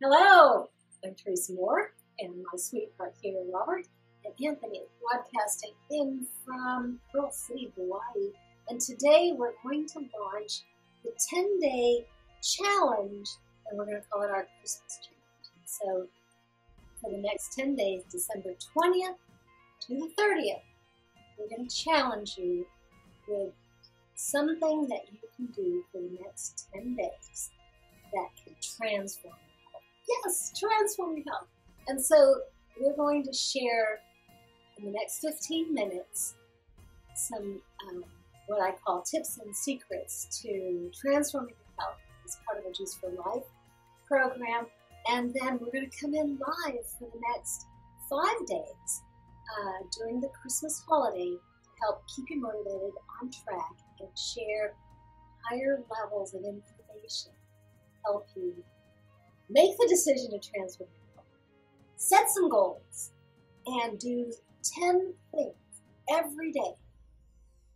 Hello, I'm Tracy Moore, and my sweetheart here, Robert, and Anthony, broadcasting in from Pearl City, Hawaii. And today we're going to launch the 10-day challenge, and we're going to call it our Christmas challenge. So for the next 10 days, December 20th to the 30th, we're going to challenge you with something that you can do for the next 10 days that can transform. Yes, transform your health. And so we're going to share in the next 15 minutes some what I call tips and secrets to transforming your health as part of a Juice for Life program. And then we're going to come in live for the next 5 days during the Christmas holiday to help keep you motivated, on track, and share higher levels of information, help you make the decision to transform your health. Set some goals and do 10 things every day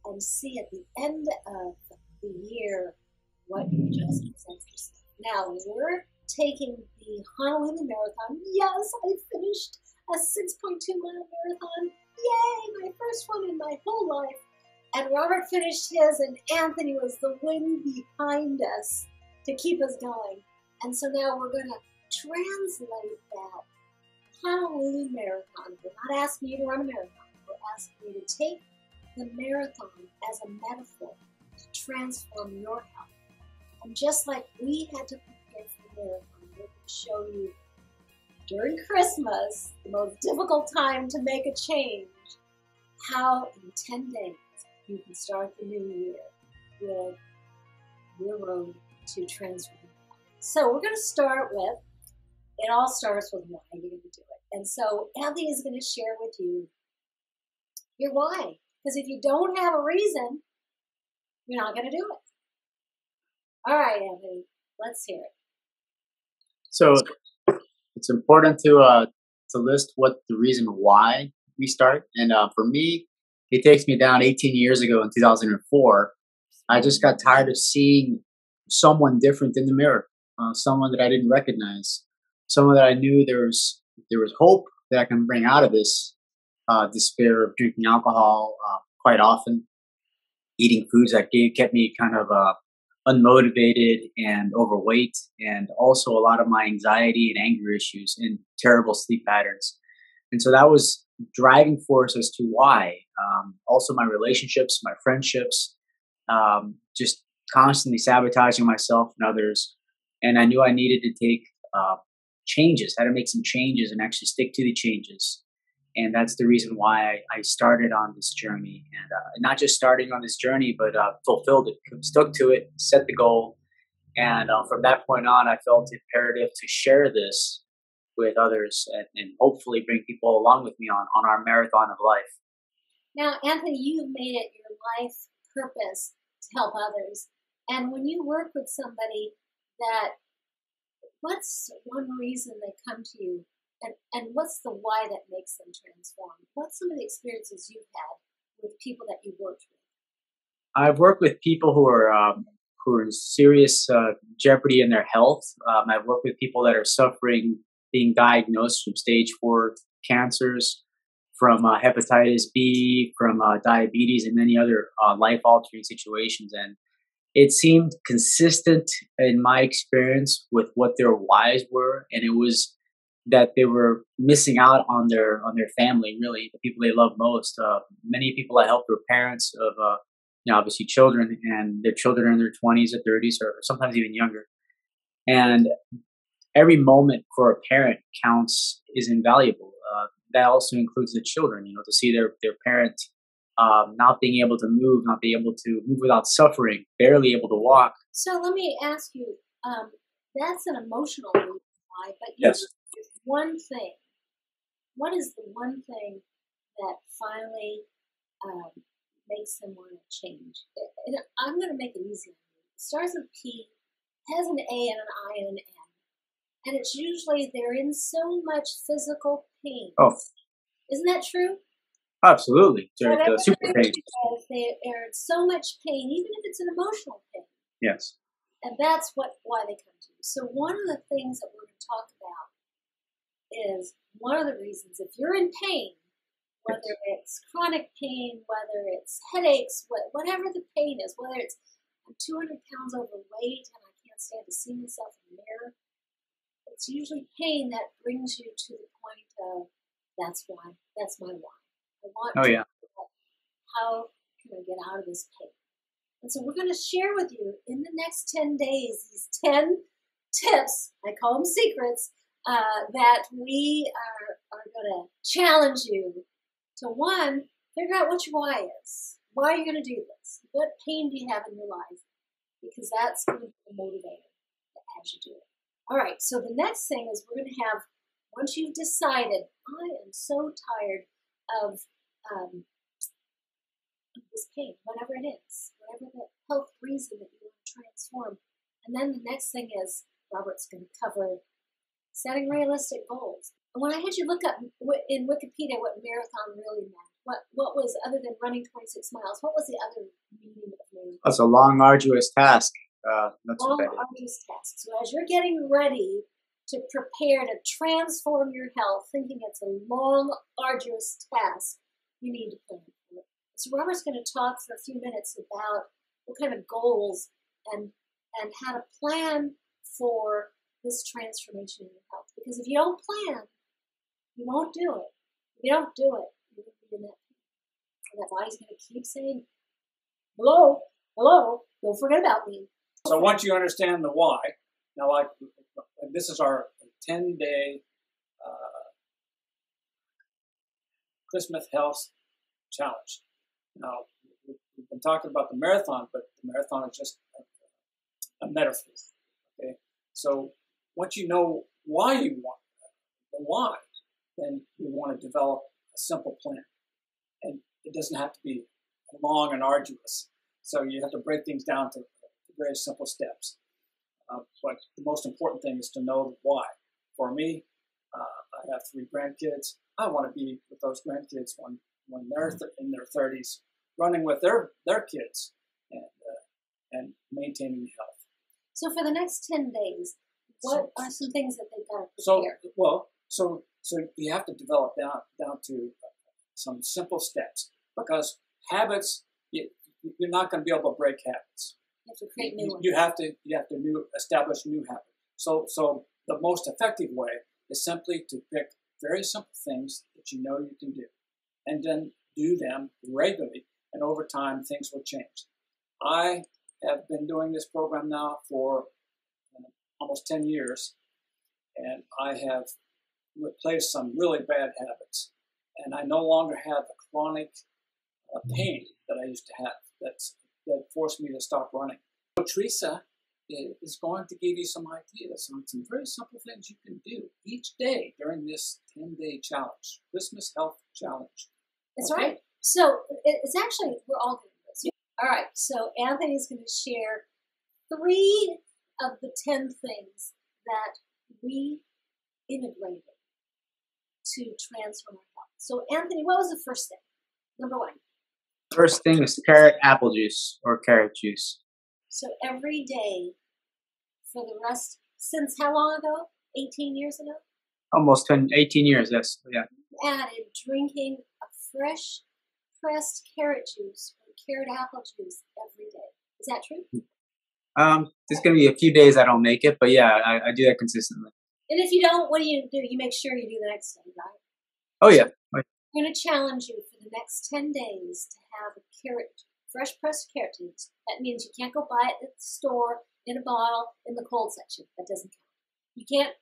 and see at the end of the year what you just present yourself. Now, we're taking the Honolulu Marathon. Yes, I finished a 6.2-mile marathon. Yay, my first one in my whole life. And Robert finished his, and Anthony was the wind behind us to keep us going. And so now we're going to translate that Honolulu Marathon. We're not asking you to run a marathon. We're asking you to take the marathon as a metaphor to transform your health. And just like we had to prepare for the marathon, we're going to show you during Christmas, the most difficult time to make a change, how in 10 days you can start the new year with your road to transform. So we're going to start with, it all starts with why you're going to do it. And so Anthony is going to share with you your why. Because if you don't have a reason, you're not going to do it. All right, Anthony, let's hear it. So it's important to list what the reason why we start. And for me, it takes me down 18 years ago in 2004. I just got tired of seeing someone different in the mirror. Someone that I didn't recognize, someone that I knew there was hope that I can bring out of this despair of drinking alcohol quite often, eating foods that kept me kind of unmotivated and overweight, and also a lot of my anxiety and anger issues and terrible sleep patterns. And so that was driving force as to why. Also my relationships, my friendships, just constantly sabotaging myself and others. And I knew I needed to take changes, had to make some changes and actually stick to the changes. And that's the reason why I started on this journey. And not just starting on this journey, but fulfilled it, stuck to it, set the goal. And from that point on, I felt imperative to share this with others and hopefully bring people along with me on our marathon of life. Now, Anthony, you've made it your life purpose to help others. And when you work with somebody what's one reason they come to you, and what's the why that makes them transform? What's some of the experiences you've had with people that you've worked with? I've worked with people who are in serious jeopardy in their health. I've worked with people that are suffering, being diagnosed from stage 4 cancers, from hepatitis B, from diabetes, and many other life-altering situations. And it seemed consistent in my experience with what their whys were, and it was that they were missing out on their family, really, the people they love most. Many people I helped were parents of, obviously children, and their children are in their 20s or 30s, or sometimes even younger. And every moment for a parent counts, is invaluable. That also includes the children, to see their parent not being able to move, not being able to move without suffering, barely able to walk. So let me ask you, that's an emotional reason why, but yes. One thing, what is the one thing that finally makes them want to change? And I'm going to make it easy on you. It starts with P, has an A and an I and an N. And it's usually they're in so much physical pain. Oh. Isn't that true? Absolutely. They're super pain. They are in so much pain, even if it's an emotional pain. Yes. And that's why they come to you. So one of the things that we're going to talk about is one of the reasons, if you're in pain, whether it's chronic pain, whether it's headaches, whatever the pain is, whether it's I'm 200 pounds overweight and I can't stand to see myself in the mirror, it's usually pain that brings you to the point of, that's why, that's my why. I want to know how can I get out of this pain? And so we're going to share with you in the next 10 days these 10 tips, I call them secrets, that we are going to challenge you to, one, figure out what your why is. Why are you going to do this? What pain do you have in your life? Because that's going to be the motivator that has you do it. All right, so the next thing is we're going to have, once you've decided, I am so tired of this pain, whatever it is, whatever the health reason that you want to transform. And then the next thing is Robert's going to cover setting realistic goals. And when I had you look up in Wikipedia what marathon really meant, what was, other than running 26 miles, what was the other meaning of marathon? That's a long, arduous task. Long, arduous task. So as you're getting ready to prepare to transform your health, thinking it's a long, arduous task, you need to plan for it. So Robert's going to talk for a few minutes about what kind of goals and how to plan for this transformation in your health. Because if you don't plan, you won't do it. If you don't do it, you're going to be in that pain. And that body's going to keep saying, hello, don't forget about me. So once you understand the why, now like this is our 10-day Christmas Health Challenge. Now, we've been talking about the marathon, but the marathon is just a metaphor. Okay, so once you know why you want the why, then you want to develop a simple plan, and it doesn't have to be long and arduous. So you have to break things down to very simple steps. But the most important thing is to know the why. For me, I have 3 grandkids. I want to be with those grandkids when they're in their 30s, running with their kids and maintaining health. So for the next 10 days, what are some things that they've got to prepare? So you have to develop down to some simple steps, because habits, you're not going to be able to break habits. You have to create new ones. You have to establish new habits. So the most effective way is simply to pick very simple things that you know you can do, and then do them regularly, and over time things will change. I have been doing this program now for almost 10 years, and I have replaced some really bad habits, and I no longer have the chronic pain that I used to have that forced me to stop running. So Teresa is going to give you some ideas on some very simple things you can do each day during this 10-day challenge, Christmas Health Challenge. That's right. So it's actually, we're all doing this. All right, so Anthony's going to share 3 of the 10 things that we integrated to transform our health. So Anthony, what was the first thing? Number 1. First thing is carrot apple juice or carrot juice. So every day for the rest, since how long ago? 18 years ago? Almost 18 years, yes. Yeah. You added drinking a fresh pressed carrot juice or carrot apple juice every day. Is that true? There's going to be a few days I don't make it, but yeah, I do that consistently. And if you don't, what do? You make sure you do the next day, right? Oh, yeah. I'm going to challenge you for the next 10 days to have a fresh pressed carrot juice. That means you can't go buy it at the store in a bottle in the cold section. That doesn't count. You can't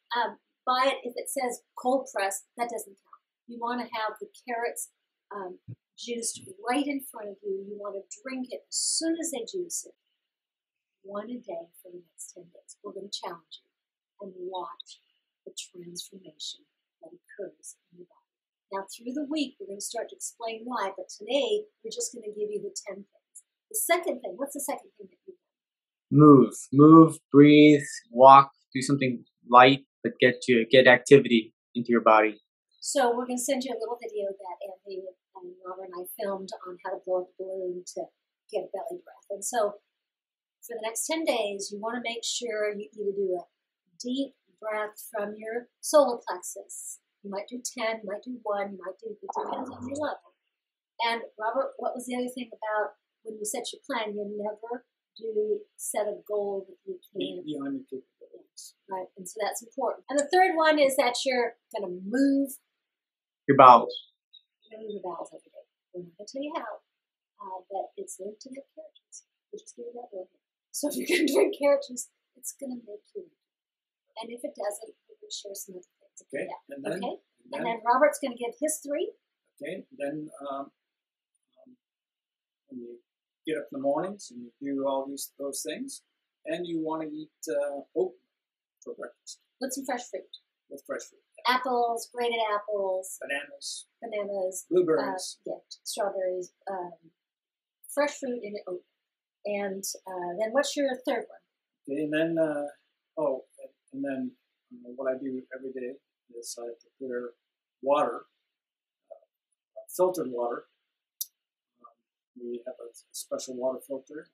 buy it if it says cold pressed. That doesn't count. You want to have the carrots juiced right in front of you. You want to drink it as soon as they juice it. 1 a day for the next 10 days. We're going to challenge you and watch the transformation that occurs in your body. Now, through the week, we're going to start to explain why, but today, we're just going to give you the 10 things. The second thing, what's the second thing that you've done? Move, breathe, walk, do something light, but get activity into your body. So we're going to send you a little video that Anthony and Robert and I filmed on how to blow up a balloon to get belly breath. And so for the next 10 days, you want to make sure you either do a deep breath from your solar plexus. You might do 10, you might do 1, you might do, it depends on your level. And Robert, what was the other thing about when you set your plan? You never do set a goal that you can't. Beyond your capabilities. Right, and so that's important. And the third one is that you're going to move Your bowels. move your bowels every day. I'm not going to tell you how, but it's linked to that carrot juice. We'll just give you that real here. So if you're going to drink carrot juice, it's going to make you. And if it doesn't, we're going to share some other things. Okay. Yeah. And then, Okay. And then Robert's going to give his 3. Okay. Then when you get up in the mornings and you do all those things, and you want to eat oatmeal for breakfast. With some fresh fruit. With fresh fruit. Apples, grated apples, Bananas, bananas, blueberries. strawberries, fresh fruit in oatmeal. And then what's your third one? Okay, and then what I do every day is I prepare water, filtered water. We have a special water filter.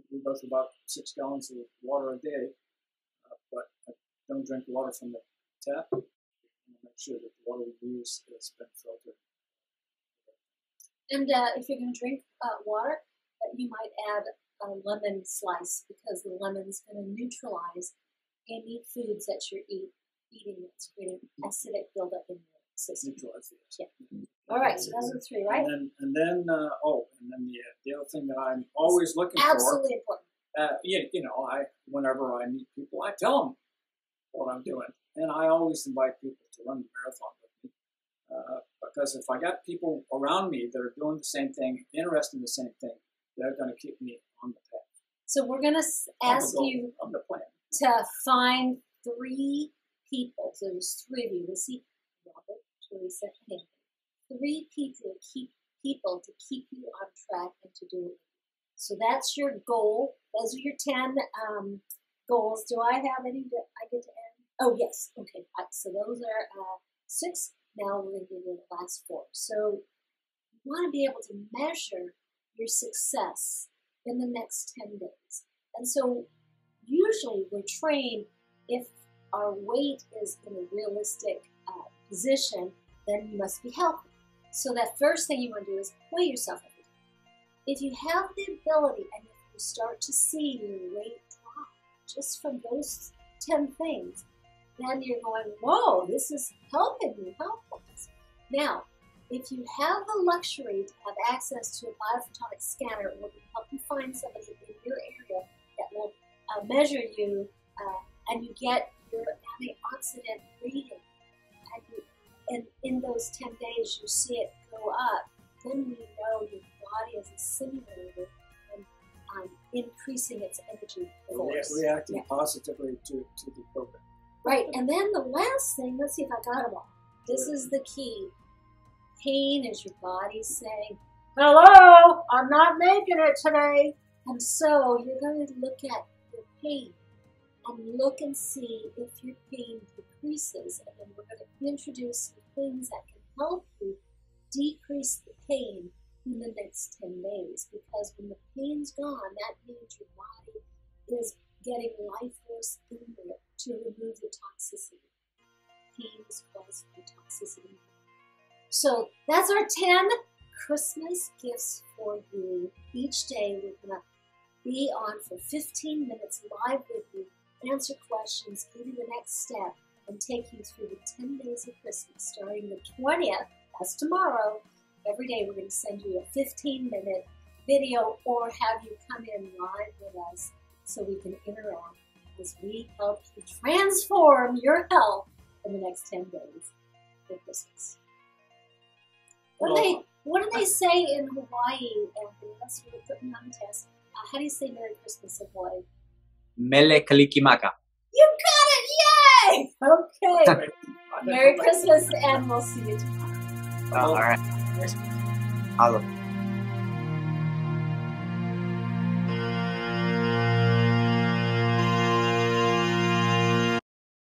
We go through about 6 gallons of water a day, but I don't drink water from the tap. I make sure that the water we use has been filtered. And if you're going to drink water, you might add a lemon slice because the lemon's going to neutralize any foods that you're eating that's creating acidic buildup in your system. Neutralize it. Yeah. All right, so those are 3, right? And then the other thing that I'm always looking Absolutely important. Whenever I meet people, I tell them what I'm doing, and I always invite people to run the marathon with me because if I got people around me that are doing the same thing, interested in the same thing, they're going to keep me on the path. So we're going to ask you on the plan to find 3 people. So there's 3 of you. We'll see Robert, Teresa, and Anthony. 3 people to keep you on track and to do it. So that's your goal. Those are your 10 goals. Do I have any that I get to add? Oh, yes. Okay. So those are 6. Now we're going to give you the last 4. So you want to be able to measure your success in the next 10 days. And so usually we're trained if our weight is in a realistic position, then you must be healthy. So that first thing you want to do is weigh yourself every day. If you have the ability and if you start to see your weight drop just from those 10 things, then you're going, whoa, this is helping me, Now, if you have the luxury to have access to a biophotonic scanner, it will help you find somebody in your area that will measure you, and you get your antioxidant reading, and in those 10 days you see it go up, then we know your body is assimilated and increasing its energy force. Reacting positively to the program. Right, and then the last thing, let's see if I got them all. This is the key. Pain is your body saying, hello, I'm not making it today. And so you're going to look at your pain and look and see if your pain decreases. And then we're going to introduce some things that can help you decrease the pain in the next 10 days. Because when the pain's gone, that means your body is getting life force in there to remove the toxicity. Pain is caused by toxicity. So that's our 10 Christmas gifts for you. Each day we're going to be on for 15 minutes live with you, answer questions, give you the next step, and take you through the 10 days of Christmas. Starting the 20th, that's tomorrow, every day we're going to send you a 15-minute video or have you come in live with us so we can interact as we help you transform your health in the next 10 days for Christmas. What do they say in Hawaii, Anthony? That's what we're putting on the test. How do you say Merry Christmas in Hawaii? Mele Kalikimaka. You got it! Yay! Okay. Merry Christmas, and we'll see you tomorrow. All right. Hello.